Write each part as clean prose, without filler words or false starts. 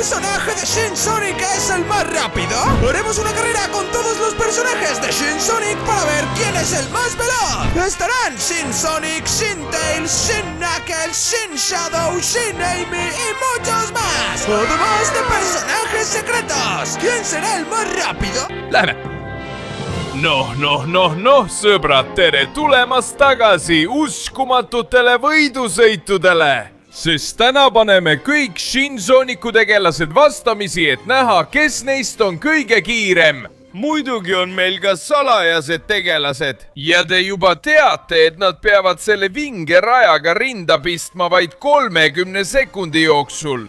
personaje de Shin Sonic es el más rápido? Haremos una carrera con todos los personajes de Shin Sonic para ver quién es el más veloz. Estarán Shin Sonic, Shin Tails, Shin Knuckles, Shin Shadow, Shin Amy y muchos más. Además de personajes secretos. ¿Quién será el más rápido? Lähme! Noh, sõbrad, tere tulemast tagasi uskumatutele võidusõitudele! Sest täna paneme kõik Shin Sonicu tegelased vastamisi, et näha, kes neist on kõige kiirem. Muidugi on meil ka salajased tegelased ja te juba teate, et nad peavad selle vinge rajaga rinda pistma vaid 30 sekundi jooksul.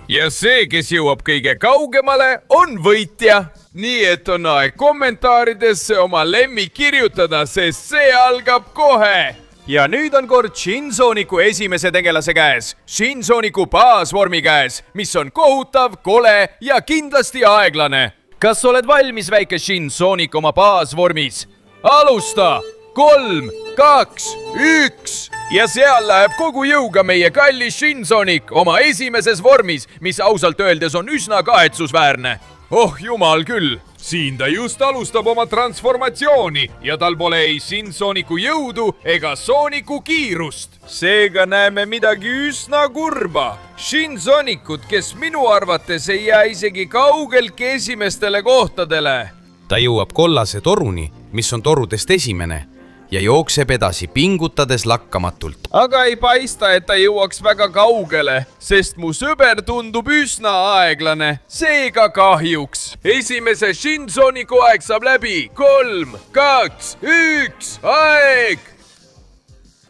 Ja see, kes jõuab kõige kaugemale, on võitja. Nii et on aeg kommentaaridesse oma lemmik kirjutada, sest see algab kohe. Ja nüüd on kord Shin Sonicu esimese tegelase käes, Shin Sonicu baasvormi käes, mis on kohutav, kole ja kindlasti aeglane. Kas oled valmis, väike Shin Sonic oma baasvormis? Alusta! 3, 2, 1 ja seal läheb kogu jõuga meie kallis Shin Sonic oma esimeses vormis, mis ausalt öeldes on üsna kahetsusväärne. Oh jumal küll, siin ta just alustab oma transformatsiooni ja tal pole ei Shin Sonicu jõudu ega Sonicu kiirust. Seega näeme midagi üsna kurba. Shin Sonicut, kes minu arvates ei jää isegi kaugeltki esimestele kohtadele. Ta jõuab kollase toruni, mis on torudest esimene ja jookseb edasi pingutades lakkamatult. Aga ei paista, et ta jõuaks väga kaugele, sest mu sõber tundub üsna aeglane. Seega kahjuks. Esimese Shin Sonicu aeg saab läbi. 3, 2, 1, aeg!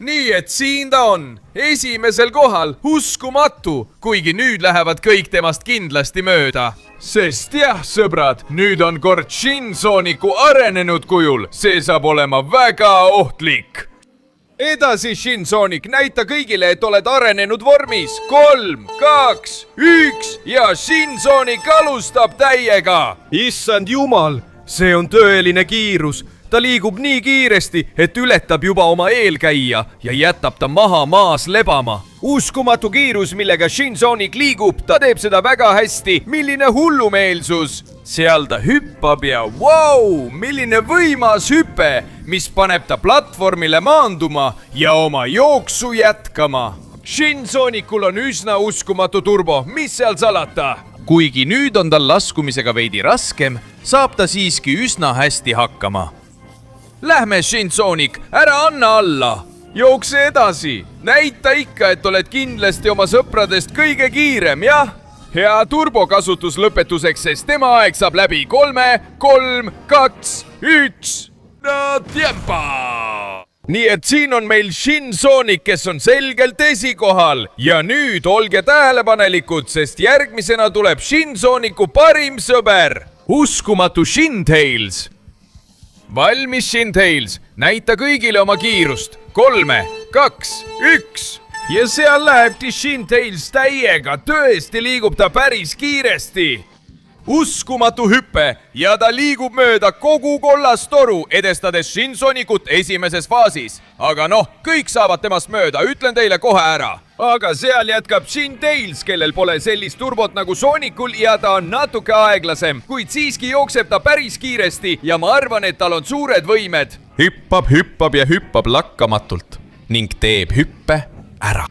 Nii et siin ta on, esimesel kohal, uskumatu, kuigi nüüd lähevad kõik temast kindlasti mööda. Sest jah, sõbrad, nüüd on kord Shin Sonicu arenenud kujul, see saab olema väga ohtlik. Edasi, Shin Sonic, näita kõigile, et oled arenenud vormis. 3, 2, 1 ja Shin Sonic alustab täiega. Issand jumal, see on tõeline kiirus. Ta liigub nii kiiresti, et ületab juba oma eelkäija ja jätab ta maha maas lebama. Uskumatu kiirus, millega Shin Sonic liigub, ta teeb seda väga hästi. Milline hullumeelsus! Seal ta hüppab ja vau, milline võimas hüpe, mis paneb ta platvormile maanduma ja oma jooksu jätkama. Shin Sonicul on üsna uskumatu turbo, mis seal salata? Kuigi nüüd on tal laskumisega veidi raskem, saab ta siiski üsna hästi hakkama. Lähme, Shin Sonic, ära anna alla. Jookse edasi. Näita ikka, et oled kindlasti oma sõpradest kõige kiirem, jah? Hea turbokasutus lõpetuseks, sest tema aeg saab läbi. 3, 3, 2, 1. No tiempa! Nii et siin on meil Shin Sonic, kes on selgelt esikohal. Ja nüüd olge tähelepanelikud, sest järgmisena tuleb Shin Sonicu parim sõber. Uskumatu Shin Tails. Valmis, Shin Tails, näita kõigile oma kiirust. 3, 2, 1. Ja seal lähebki Shin Tails täiega, tõesti liigub ta päris kiiresti. Uskumatu hüppe ja ta liigub mööda kogu kollast toru, edestades Shin Sonicut esimeses faasis. Aga noh, kõik saavad temast mööda, ütlen teile kohe ära. Aga seal jätkab Shin Tails, kellel pole sellist turbot nagu Sonicul ja ta on natuke aeglasem, kuid siiski jookseb ta päris kiiresti ja ma arvan, et tal on suured võimed. Hüppab ja hüppab lakkamatult ning teeb hüppe ära.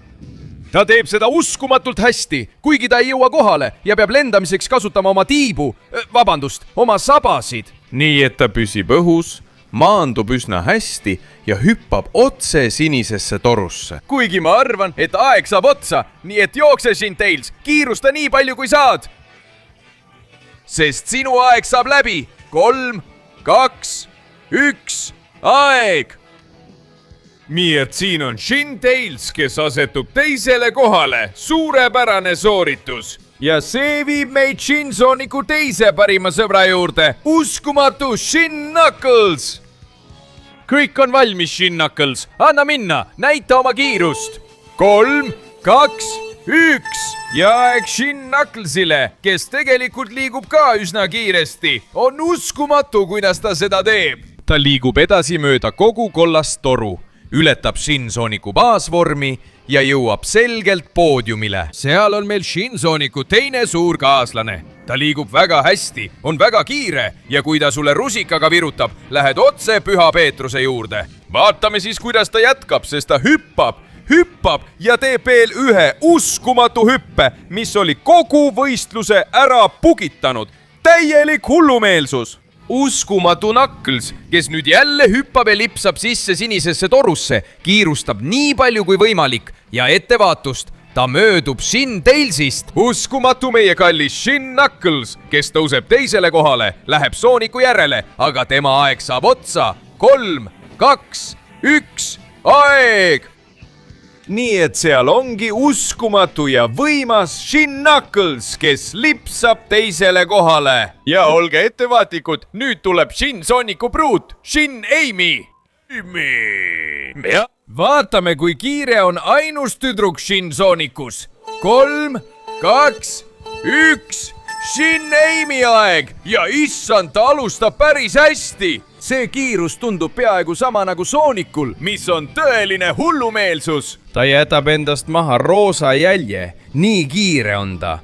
Ta teeb seda uskumatult hästi, kuigi ta ei jõua kohale ja peab lendamiseks kasutama oma oma sabasid. Nii et ta püsib õhus, maandub üsna hästi ja hüppab otse sinisesse torusse. Kuigi ma arvan, et aeg saab otsa, nii et jookse, Shin Tails, kiirusta nii palju kui saad. Sest sinu aeg saab läbi. 3, 2, 1, aeg! Nii et siin on Shin Tails, kes asetub teisele kohale. Suurepärane sooritus. Ja see viib meid Shin Sonicu teise parima sõbra juurde. Uskumatu Shin Knuckles. Kõik on valmis, Shin Knuckles. Anna minna, näita oma kiirust. 3, 2, 1. Ja aeg Shin Knucklesile, kes tegelikult liigub ka üsna kiiresti. On uskumatu, kuidas ta seda teeb. Ta liigub edasi mööda kogu kollast toru. ületab Shinsoniku baasvormi ja jõuab selgelt poodiumile. seal on meil Shinsoniku teine suur kaaslane. ta liigub väga hästi, on väga kiire ja kui ta sulle rusikaga virutab, lähed otse Püha Peetruse juurde. vaatame siis, kuidas ta jätkab, sest ta hüppab ja teeb veel ühe uskumatu hüppe, mis oli kogu võistluse ära pugitanud. täielik hullumeelsus. uskumatu Knuckles, kes nüüd jälle hüppab ja lipsab sisse sinisesse torusse, kiirustab nii palju kui võimalik ja ettevaatust, ta möödub Shin Tailsist. uskumatu meie kallis Shin Knuckles, kes tõuseb teisele kohale, läheb Sooniku järele, aga tema aeg saab otsa. 3, 2, 1, aeg! nii et seal ongi uskumatu ja võimas Shin Knuckles, kes lipsab teisele kohale. ja olge ettevaatlikud, nüüd tuleb Shinsoniku pruut, Shin Amy. vaatame, kui kiire on ainus tüdruk Shinsonikus. 3, 2, 1, Shin Amy aeg ja issand, ta alustab päris hästi. see kiirus tundub peaaegu sama nagu Soonikul, mis on tõeline hullumeelsus. ta jätab endast maha roosa jälje, nii kiire on ta.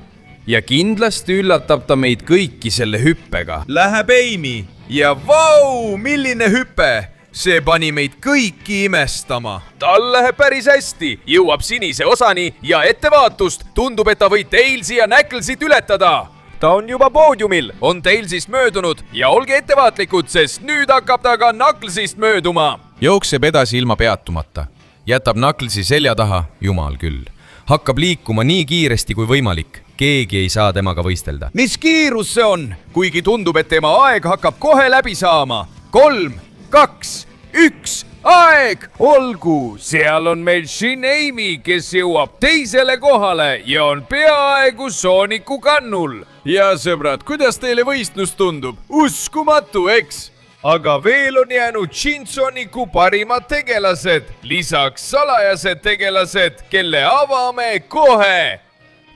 ja kindlasti üllatab ta meid kõiki selle hüppega. Läheb Amy ja vau, milline hüpe! see pani meid kõiki imestama. tal läheb päris hästi, jõuab sinise osani ja ettevaatust, tundub, et ta võib Tailsi ja Knucklesit ületada. ta on juba poodiumil, on Tailsist möödunud ja olge ettevaatlikud, sest nüüd hakkab ta ka Knucklesist mööduma. jookseb edasi ilma peatumata, jätab Knucklesi selja taha, jumal küll. hakkab liikuma nii kiiresti kui võimalik, keegi ei saa temaga võistelda. mis kiirus see on, kuigi tundub, et tema aeg hakkab kohe läbi saama. 3, 2, 1, aeg! olgu, seal on meil Shin Amy, kes jõuab teisele kohale ja on peaaegu Sooniku kannul. ja sõbrad, kuidas teile võistlus tundub? uskumatu, eks? aga veel on jäänud Shinsoniku parimad tegelased, lisaks salajased tegelased, kelle avame kohe.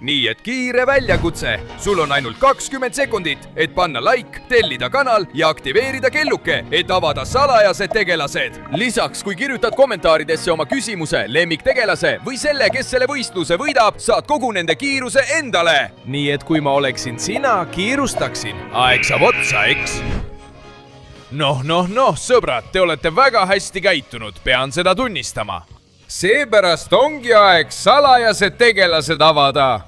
nii et kiire väljakutse, sul on ainult 20 sekundit, et panna like, tellida kanal ja aktiveerida kelluke, et avada salajased tegelased. lisaks, kui kirjutad kommentaaridesse oma küsimuse, lemmiktegelase või selle, kes selle võistluse võidab, saad kogu nende kiiruse endale. nii et kui ma oleksin sina, kiirustaksin. aeg saab otsa, eks? noh, sõbrad, te olete väga hästi käitunud, pean seda tunnistama. seepärast ongi aeg salajased tegelased avada.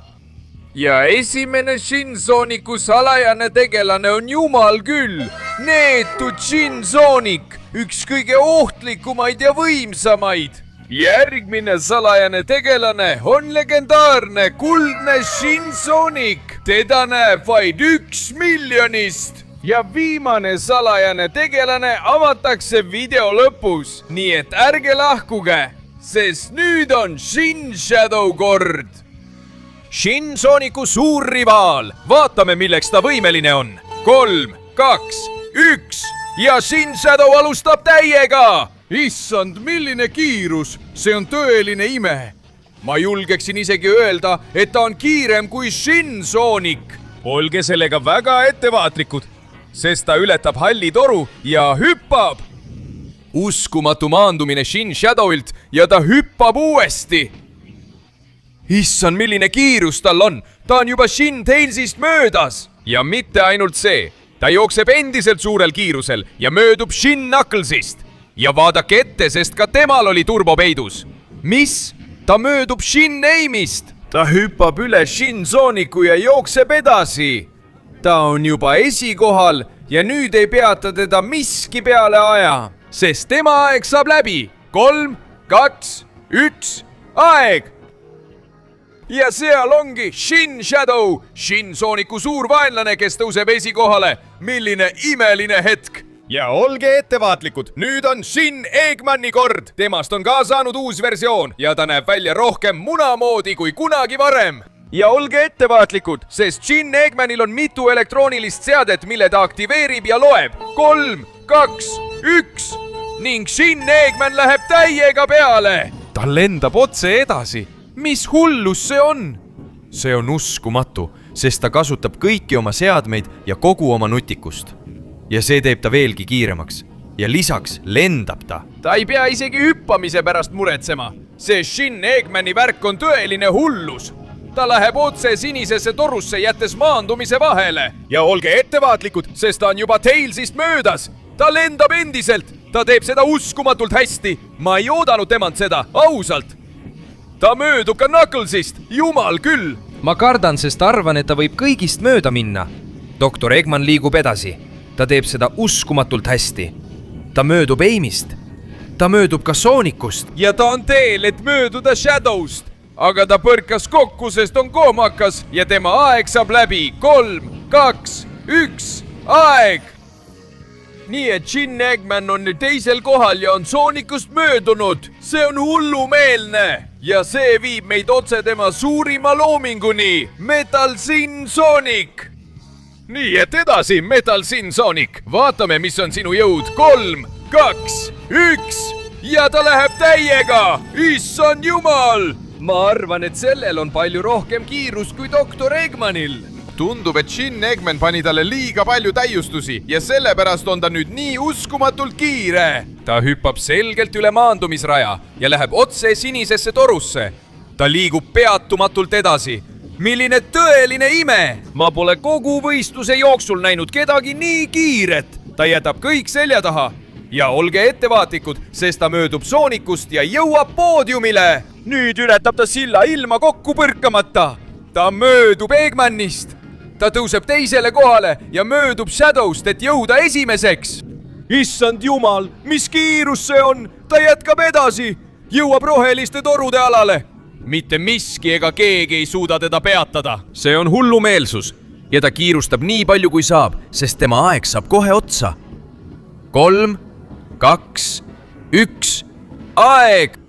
ja esimene Shinsoniku salajane tegelane on jumal küll, neetud Shinsonik, üks kõige ohtlikumaid ja võimsamaid. järgmine salajane tegelane on legendaarne kuldne Shinsonik, teda näeb vaid 1 miljonist. ja viimane salajane tegelane avatakse video lõpus, nii et ärge lahkuge, sest nüüd on Shin Shadow kord. Shinsoniku suur rivaal, vaatame, milleks ta võimeline on. 3, 2, 1 ja Shin Shadow alustab täiega. issand, milline kiirus, see on tõeline ime. ma julgeksin isegi öelda, et ta on kiirem kui Shinsonic. olge sellega väga ettevaatlikud, sest ta ületab halli toru ja hüppab. uskumatu maandumine Shin Shadowilt ja ta hüppab uuesti. issand, milline kiirus tal on, ta on juba Shin Tailsist möödas. ja mitte ainult see, ta jookseb endiselt suurel kiirusel ja möödub Shin Knucklesist. ja vaadake ette, sest ka temal oli turbo peidus. mis? ta möödub Shin Amy'st. ta hüppab üle Shinsoniku ja jookseb edasi. ta on juba esikohal ja nüüd ei peata teda miski peale aja, sest tema aeg saab läbi. 3, 2, 1, aeg! ja seal ongi Shin Shadow, Shinsoniku suur vaenlane, kes tõuseb esikohale. milline imeline hetk! ja olge ettevaatlikud, nüüd on Shin Eggmani kord. temast on ka saanud uus versioon ja ta näeb välja rohkem muna moodi kui kunagi varem. ja olge ettevaatlikud, sest Shin Eggmanil on mitu elektroonilist seadet, mille ta aktiveerib ja loeb. 3, 2, 1 ning Shin Eggman läheb täiega peale. ta lendab otse edasi. mis hullus see on? see on uskumatu, sest ta kasutab kõiki oma seadmeid ja kogu oma nutikust. ja see teeb ta veelgi kiiremaks. ja lisaks lendab ta. Ta ei pea isegi hüppamise pärast muretsema. See Shin Eggmani värk on tõeline hullus. Ta läheb otse sinisesse torusse, jättes maandumise vahele. Ja olge ettevaatlikud, sest ta on juba Tailsist möödas. Ta lendab endiselt. Ta teeb seda uskumatult hästi. Ma ei oodanud temalt seda, ausalt. Ta möödub ka Knucklesist, jumal küll. Ma kardan, sest arvan, et ta võib kõigist mööda minna. Doktor Eggman liigub edasi. Ta teeb seda uskumatult hästi. Ta möödub Amy'st. Ta möödub ka Sonicust. Ja ta on teel, et mööduda Shadow'st. Aga ta põrkas kokku, sest on koomakas ja tema aeg saab läbi. 3, 2, 1, aeg! Nii et Shin Eggman on nüüd teisel kohal ja on Sonicust möödunud. See on hullumeelne. Ja see viib meid otse tema suurima loominguni. Metal Sin Sonic! Nii et edasi, Metal Sin Sonic. Vaatame, mis on sinu jõud. 3, 2, 1 ja ta läheb täiega. Issand jumal! Ma arvan, et sellel on palju rohkem kiirust kui Doktor Eggmanil. Tundub, et Shin Eggman pani talle liiga palju täiustusi ja sellepärast on ta nüüd nii uskumatult kiire. Ta hüppab selgelt üle maandumisraja ja läheb otse sinisesse torusse. Ta liigub peatumatult edasi. Milline tõeline ime! Ma pole kogu võistluse jooksul näinud kedagi nii kiiret. Ta jätab kõik selja taha. Ja olge ettevaatlikud, sest ta möödub Sonicust ja jõuab poodiumile. Nüüd ületab ta silla ilma kokku põrkamata. Ta möödub Eggmanist. Ta tõuseb teisele kohale ja möödub Shadow'st, et jõuda esimeseks. Issand jumal, mis kiirus see on! Ta jätkab edasi. Jõuab roheliste torude alale. Mitte miski ega keegi ei suuda teda peatada. See on hullumeelsus ja ta kiirustab nii palju kui saab, sest tema aeg saab kohe otsa. 3, 2, 1, aeg!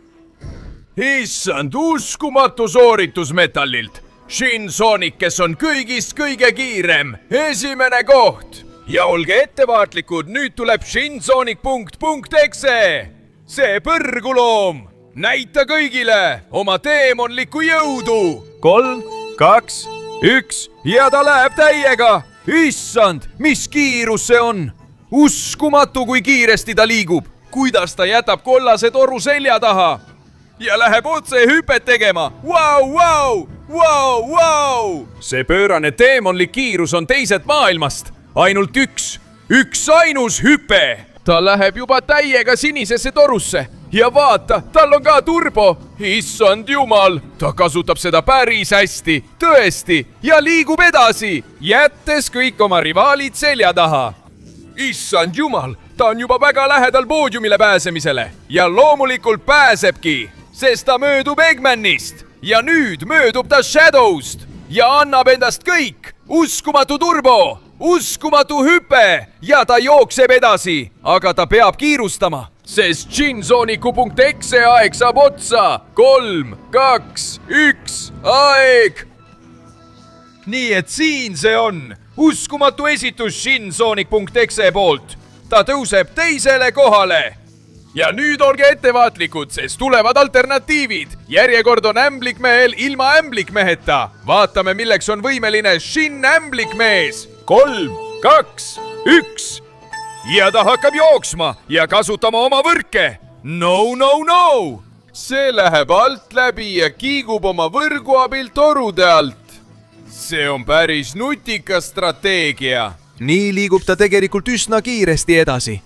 Issand, uskumatu sooritus Metallilt. Shin Sonic, kes on kõigist kõige kiirem, esimene koht. Ja olge ettevaatlikud, nüüd tuleb Shin Sonic .exe. See põrguloom. Näita kõigile oma teemonlikku jõudu. 3, 2, 1 ja ta läheb täiega. Issand, mis kiirus see on. Uskumatu, kui kiiresti ta liigub. Kuidas ta jätab kollase toru selja taha. Ja läheb otse hüpet tegema. Vau! See pöörane teemonlik kiirus on teiselt maailmast. Ainult üks ainus hüpe. Ta läheb juba täiega sinisesse torusse. Ja vaata, tal on ka turbo. Issand jumal, ta kasutab seda päris hästi. Tõesti, ja liigub edasi, jättes kõik oma rivaalid selja taha. Issand jumal, ta on juba väga lähedal poodiumile pääsemisele. Ja loomulikult pääsebki. Sest ta möödub Eggmanist ja nüüd möödub ta Shadow'st ja annab endast kõik. Uskumatu turbo, uskumatu hüpe ja ta jookseb edasi, aga ta peab kiirustama, sest Shin Sonicu .exe aeg saab otsa. 3, 2, 1, aeg! Nii et siin see on. Uskumatu esitus Shin Sonic .exe poolt. Ta tõuseb teisele kohale. Ja nüüd olge ettevaatlikud, sest tulevad alternatiivid. Järjekord on ämblikmehel ilma ämblikmeheta. Vaatame, milleks on võimeline Shin ämblikmees. 3, 2, 1. Ja ta hakkab jooksma ja kasutama oma võrke. No! See läheb alt läbi ja kiigub oma võrgu abil torude alt. See on päris nutikas strateegia. Nii liigub ta tegelikult üsna kiiresti edasi.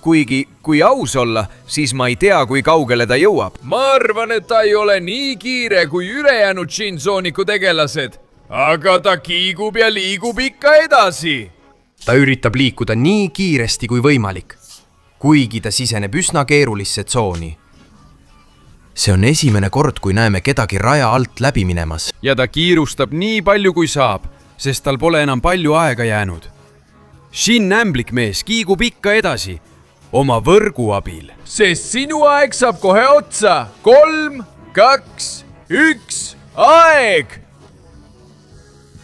Kuigi, kui aus olla, siis ma ei tea, kui kaugele ta jõuab. Ma arvan, et ta ei ole nii kiire kui ülejäänud Shin Sonicu tegelased. Aga ta kiigub ja liigub ikka edasi. Ta üritab liikuda nii kiiresti kui võimalik, kuigi ta siseneb üsna keerulisse tsooni. See on esimene kord, kui näeme kedagi raja alt läbi minemas. Ja ta kiirustab nii palju kui saab, sest tal pole enam palju aega jäänud. Shin ämblikmees kiigub ikka edasi oma võrgu abil. Sest sinu aeg saab kohe otsa. 3, 2, 1, aeg!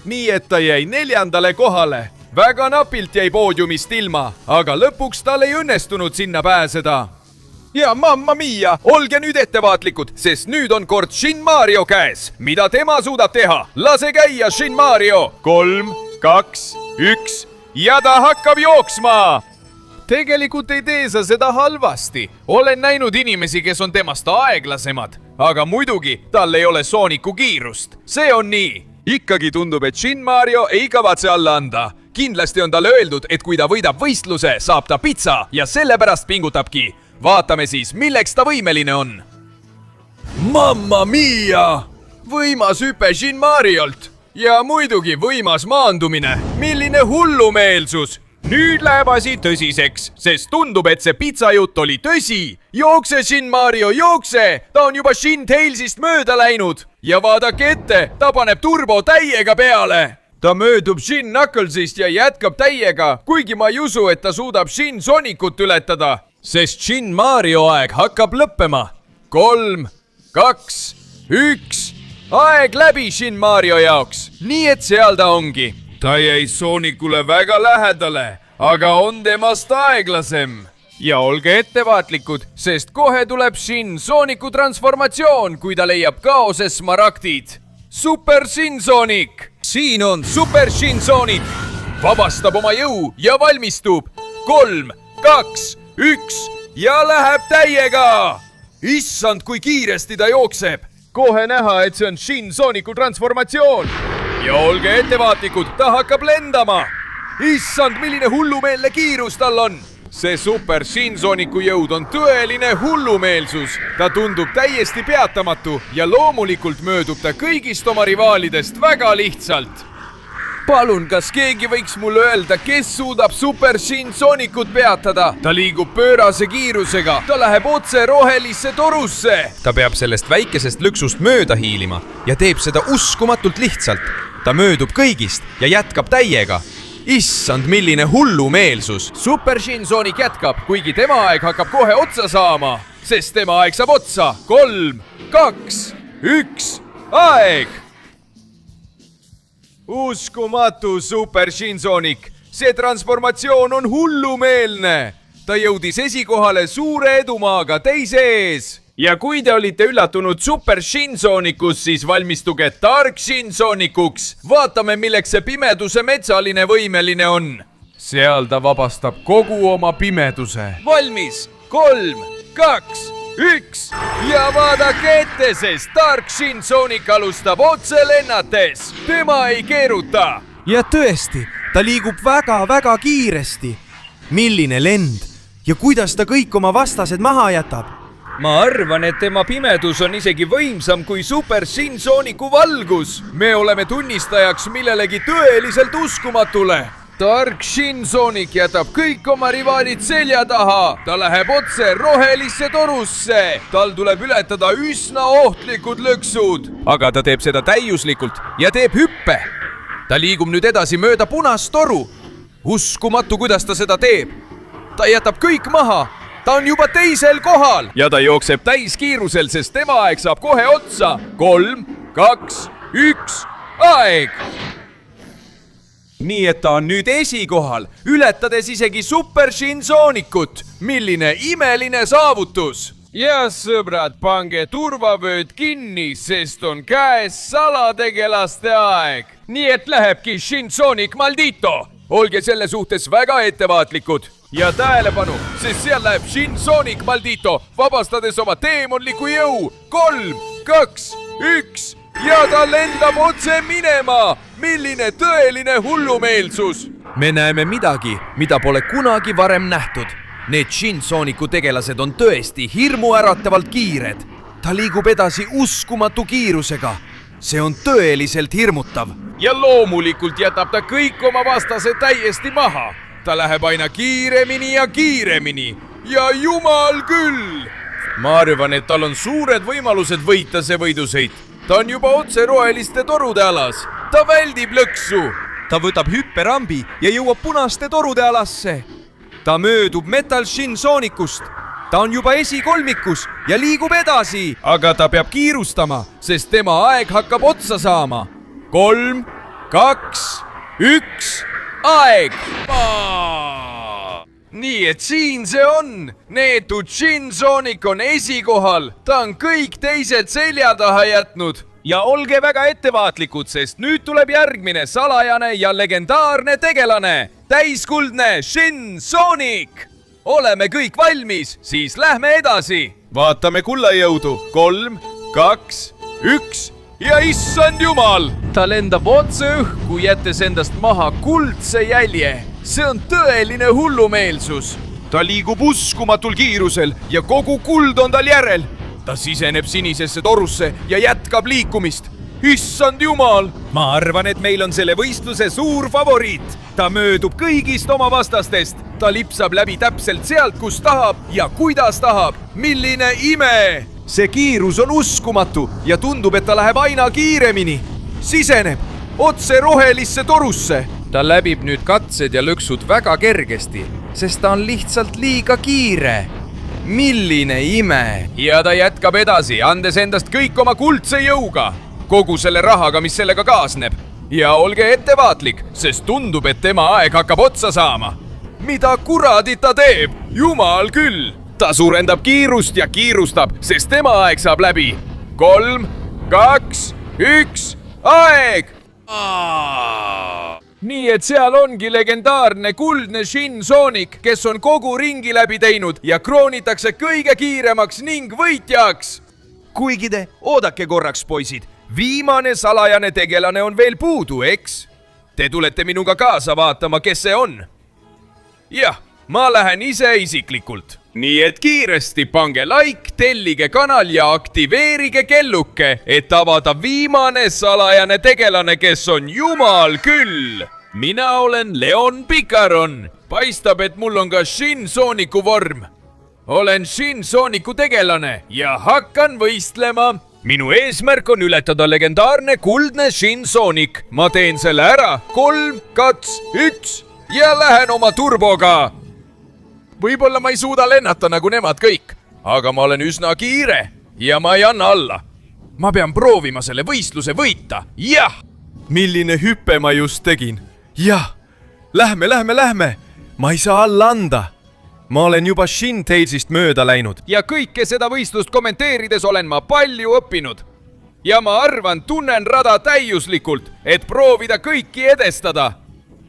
Nii et ta jäi 4. kohale. Väga napilt jäi poodiumist ilma, aga lõpuks tal ei õnnestunud sinna pääseda. Ja mamma mia, olge nüüd ettevaatlikud, sest nüüd on kord Shin Mario käes. Mida tema suudab teha? Lase käia, Shin Mario! 3, 2, 1 ja ta hakkab jooksma! tegelikult ei tee sa seda halvasti. Olen näinud inimesi, kes on temast aeglasemad, aga muidugi tal ei ole Sooniku kiirust. See on nii. Ikkagi tundub, et Shin Mario ei kavatse alla anda. Kindlasti on talle öeldud, et kui ta võidab võistluse, saab ta pitsa ja sellepärast pingutabki. Vaatame siis, milleks ta võimeline on. Mamma mia! Võimas hüpe Shin Mariolt. Ja muidugi võimas maandumine. Milline hullumeelsus! Nüüd läheb asi tõsiseks, sest tundub, et see pitsajutt oli tõsi. Jookse, Shin Mario, jookse! Ta on juba Shin Tailsist mööda läinud. Ja vaadake ette, ta paneb turbo täiega peale. Ta möödub Shin Knucklesist ja jätkab täiega, kuigi ma ei usu, et ta suudab Shin Sonicut ületada. Sest Shin Mario aeg hakkab lõppema. 3, 2, 1. Aeg läbi Shin Mario jaoks. Nii et seal ta ongi. Ta jäi Soonikule väga lähedale, aga on temast aeglasem. Ja olge ettevaatlikud, sest kohe tuleb Shin Sooniku transformatsioon, kui ta leiab kaoses smaragdid. Super Shin Sonic! Siin on Super Shin Sonic! Vabastab oma jõu ja valmistub. 3, 2, 1 ja läheb täiega! Issand, kui kiiresti ta jookseb! Kohe näha, et see on Shin Sooniku transformatsioon. Ja olge ettevaatlikud, ta hakkab lendama. Issand, milline hullumeelne kiirus tal on. See Super Shin Sooniku jõud on tõeline hullumeelsus. Ta tundub täiesti peatamatu ja loomulikult möödub ta kõigist oma rivaalidest väga lihtsalt. Palun, kas keegi võiks mulle öelda, kes suudab Super Shin Sonicut peatada? Ta liigub pöörase kiirusega. Ta läheb otse rohelisse torusse. ta peab sellest väikesest lõksust mööda hiilima ja teeb seda uskumatult lihtsalt. ta möödub kõigist ja jätkab täiega. Issand, milline hullumeelsus! Super Shin Sonic jätkab, kuigi tema aeg hakkab kohe otsa saama, sest tema aeg saab otsa. 3, 2, 1, aeg! Uskumatu, Super Shin Sonic. See transformatsioon on hullumeelne. Ta jõudis esikohale suure edumaaga teise ees. Ja kui te olite üllatunud Super Shin Sonicust, siis valmistuge Dark Shin Sonicuks. Vaatame, milleks see pimeduse metsaline võimeline on. Seal ta vabastab kogu oma pimeduse. Valmis! 3, 2, 1 ja vaadake ette, sest Dark Shin Sonic alustab otse lennates. Tema ei keeruta. Ja tõesti, ta liigub väga-väga kiiresti. Milline lend ja kuidas ta kõik oma vastased maha jätab. Ma arvan, et tema pimedus on isegi võimsam kui Super Shin Sonicu valgus. Me oleme tunnistajaks millelegi tõeliselt uskumatule. Dark Shin Sonic jätab kõik oma rivaalid selja taha. Ta läheb otse rohelisse torusse. Tal tuleb ületada üsna ohtlikud lõksud. Aga ta teeb seda täiuslikult ja teeb hüppe. Ta liigub nüüd edasi mööda punast toru. Uskumatu, kuidas ta seda teeb. Ta jätab kõik maha. Ta on juba teisel kohal. Ja ta jookseb täiskiirusel, sest tema aeg saab kohe otsa. 3, 2, 1, aeg! Nii et ta on nüüd esikohal, ületades isegi Super Shin Sonicut. Milline imeline saavutus! Ja sõbrad, pange turvavööd kinni, sest on käes salategelaste aeg. Nii et lähebki Shin Sonic Maldito. Olge selle suhtes väga ettevaatlikud. Ja tähelepanu, sest seal läheb Shin Sonic Maldito, vabastades oma teemonliku jõu. 3, 2, 1 ja ta lendab otse minema. Milline tõeline hullumeelsus! Me näeme midagi, mida pole kunagi varem nähtud. Need Shin Sonicu tegelased on tõesti hirmuäratavalt kiired. Ta liigub edasi uskumatu kiirusega. See on tõeliselt hirmutav. Ja loomulikult jätab ta kõik oma vastased täiesti maha. Ta läheb aina kiiremini ja kiiremini. Ja jumal küll! Ma arvan, et tal on suured võimalused võita see võidusõit. Ta on juba otse roheliste torude alas. Ta väldib lõksu. Ta võtab hüpperambi ja jõuab punaste torude alasse. Ta möödub Metal Shin Sonicust. Ta on juba esikolmikus ja liigub edasi. Aga ta peab kiirustama, sest tema aeg hakkab otsa saama. 3, 2, 1, aeg! Nii et siin see on. Neetud Shin Sonic on esikohal. Ta on kõik teised selja taha jätnud. Ja olge väga ettevaatlikud, sest nüüd tuleb järgmine salajane ja legendaarne tegelane. Täiskuldne Shin Sonic. oleme kõik valmis, siis lähme edasi. vaatame kullajõudu. 3, 2, 1 ja issand jumal! ta lendab otse õhku, jättes endast maha kuldse jälje. see on tõeline hullumeelsus. ta liigub uskumatul kiirusel ja kogu kuld on tal järel. ta siseneb sinisesse torusse ja jätkab liikumist. issand jumal! ma arvan, et meil on selle võistluse suur favoriit. ta möödub kõigist oma vastastest. ta lipsab läbi täpselt sealt, kus tahab ja kuidas tahab. milline ime! see kiirus on uskumatu ja tundub, et ta läheb aina kiiremini. siseneb otse rohelisse torusse. ta läbib nüüd katsed ja lõksud väga kergesti, sest ta on lihtsalt liiga kiire. milline ime! ja ta jätkab edasi, andes endast kõik oma kuldse jõuga. kogu selle rahaga, mis sellega kaasneb. ja olge ettevaatlik, sest tundub, et tema aeg hakkab otsa saama. mida kuradit ta teeb? Jumal küll! ta suurendab kiirust ja kiirustab, sest tema aeg saab läbi. 3, 2, 1, aeg! nii et seal ongi legendaarne kuldne Shin Sonic, kes on kogu ringi läbi teinud ja kroonitakse kõige kiiremaks ning võitjaks. kuigi te, oodake korraks, poisid. Viimane salajane tegelane on veel puudu, eks? Te tulete minuga kaasa vaatama, kes see on? jah, ma lähen ise isiklikult. nii et kiiresti pange like, tellige kanal ja aktiveerige kelluke, et avada viimane salajane tegelane, kes on jumal küll. mina olen Leon Pikaron. paistab, et mul on ka Shin Sonicu vorm. olen Shin Sonicu tegelane ja hakkan võistlema. minu eesmärk on ületada legendaarne kuldne Shin Sonic. ma teen selle ära. 3, 2, 1 ja lähen oma turboga. võib-olla ma ei suuda lennata nagu nemad kõik, aga ma olen üsna kiire ja ma ei anna alla. ma pean proovima selle võistluse võita. jah! milline hüpe ma just tegin. jah, lähme. ma ei saa alla anda. ma olen juba Shin Tailsist mööda läinud. ja kõike seda võistlust kommenteerides olen ma palju õppinud. ja ma arvan, tunnen rada täiuslikult, et proovida kõiki edestada.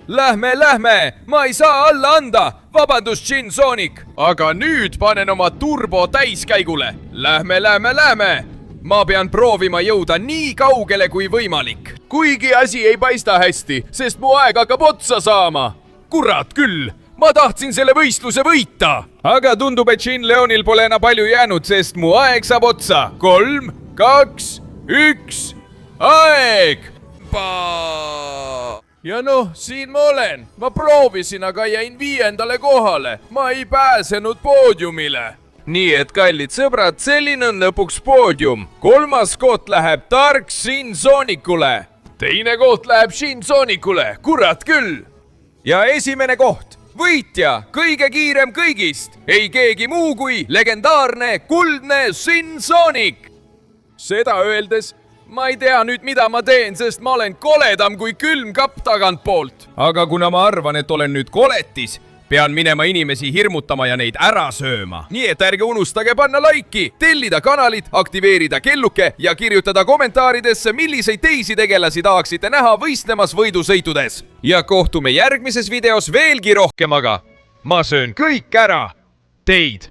Lähme, ma ei saa alla anda. Vabandust, Shin Sonic, aga nüüd panen oma turbo täiskäigule. Lähme. ma pean proovima jõuda nii kaugele kui võimalik. kuigi asi ei paista hästi, sest mu aeg hakkab otsa saama. kurat küll, ma tahtsin selle võistluse võita. aga tundub, et Shin Leonil pole enam palju jäänud, sest mu aeg saab otsa. 3, 2, 1, aeg! ja noh, siin ma olen. ma proovisin, aga jäin 5. kohale. ma ei pääsenud poodiumile. nii et kallid sõbrad, selline on lõpuks poodium. 3. koht läheb tark Shin Sonicule. 2. koht läheb Shin Sonicule, kurat küll. ja 1. koht, võitja, kõige kiirem kõigist. ei keegi muu kui legendaarne kuldne Shin Sonic. seda öeldes ma ei tea nüüd, mida ma teen, sest ma olen koledam kui külmkapp tagantpoolt. aga kuna ma arvan, et olen nüüd koletis, pean minema inimesi hirmutama ja neid ära sööma. nii et ärge unustage panna laiki, tellida kanalit, aktiveerida kelluke ja kirjutada kommentaaridesse, milliseid teisi tegelasi tahaksite näha võistlemas võidusõitudes. ja kohtume järgmises videos veelgi rohkemaga. ma söön kõik ära. Teid.